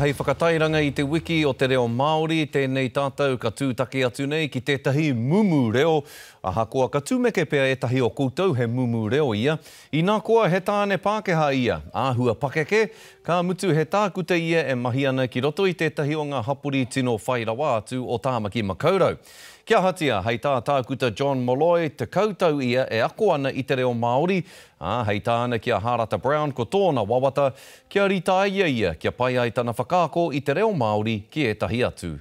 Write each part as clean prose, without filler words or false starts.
Hei whakatairanga i te wiki o te reo Māori, tēnei tātou ka tūtake atu nei ki tētahi mumu reo. Ahakoa ka tūmeke pēr etahi o koutou he mumu reo ia. I nā koa he tāne Pākehā ia. Āhua pakeke, ka mutu he tākuta ia e mahi ana ki roto i tētahi o ngā hapuri tino whairawa atu o Tāmaki Makaurau. Kia hatia, hei tā tākuta John Molloy, te koutou ia e ako ana i te reo Māori. Hei tā ana kia Harata Brown ko tōna wawata, kia rita ia, kia pai ai tana whakaako i te reo Māori ki etahi atu.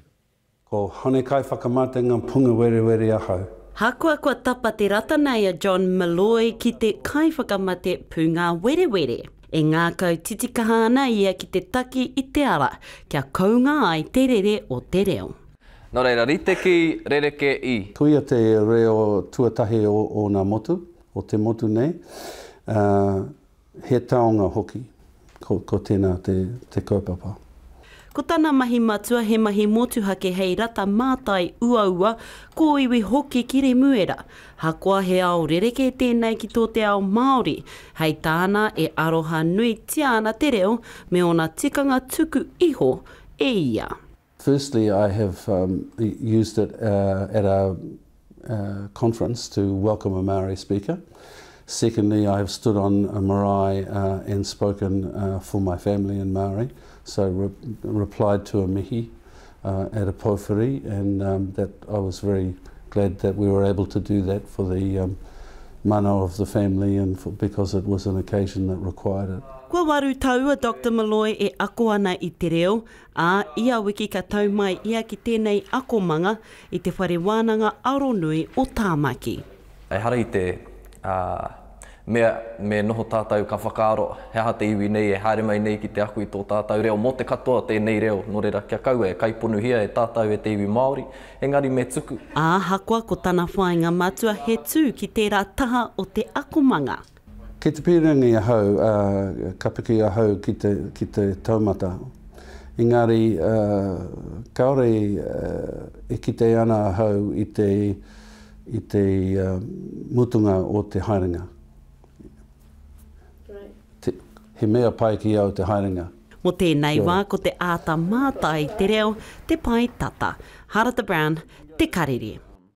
Ko hone kai whakamate ngā punga were ahau. Hakua kua tapa te ratanei a John Molloy ki te kai whakamate punga were. E ngā kau titikaha ana ia ki te taki i te ara, kia kaunga ai te rere o te reo. Nō reira, riteki, rereke i. Kuia te reo tuatahe o ngā motu, o te motu nei. He taonga hoki, ko tēnā te kaupapa. Ko tāna mahi matua he mahi motuhake hei rata mātai ua, ko iwi hoki ki re muera. Hakoa he ao rereke tēnei ki tō te ao Māori. Hei tāna e aroha nui tiana te reo me ona tikanga tuku iho e ia. Firstly, I have used it at a conference to welcome a Maori speaker. Secondly, I have stood on a marae and spoken for my family in Maori. So replied to a mihi at a pōwhiri, and that I was very glad that we were able to do that for the mana of the family and because it was an occasion that required it. Kua waru taua Dr. Molloy e ako ana i te reo, ia wiki ka tau mai ia ki tēnei akomanga i te whare wānanga aronui o Tāmaki. Ai hara i te me noho tātou ka whakaaro, he aha te iwi nei e haere mai nei ki te aku i tō tātou reo. Mō te katoa tēnei reo, nō reira kia kaua e kaiponu hia e tātou e te iwi Māori, engari me tuku. Hakoa ko tāna whāinga matua he tū ki tērā taha o te akomanga. Ki te pirangi ahau, ka piki ahau ki te taumata. Engari, kaore e ki te ana ahau i te mutunga o te haerenga. He mea pai ki au te haerenga. Mo tēnei wā ko te āta mātai te reo, te pai tata. Harata Brown, te karere.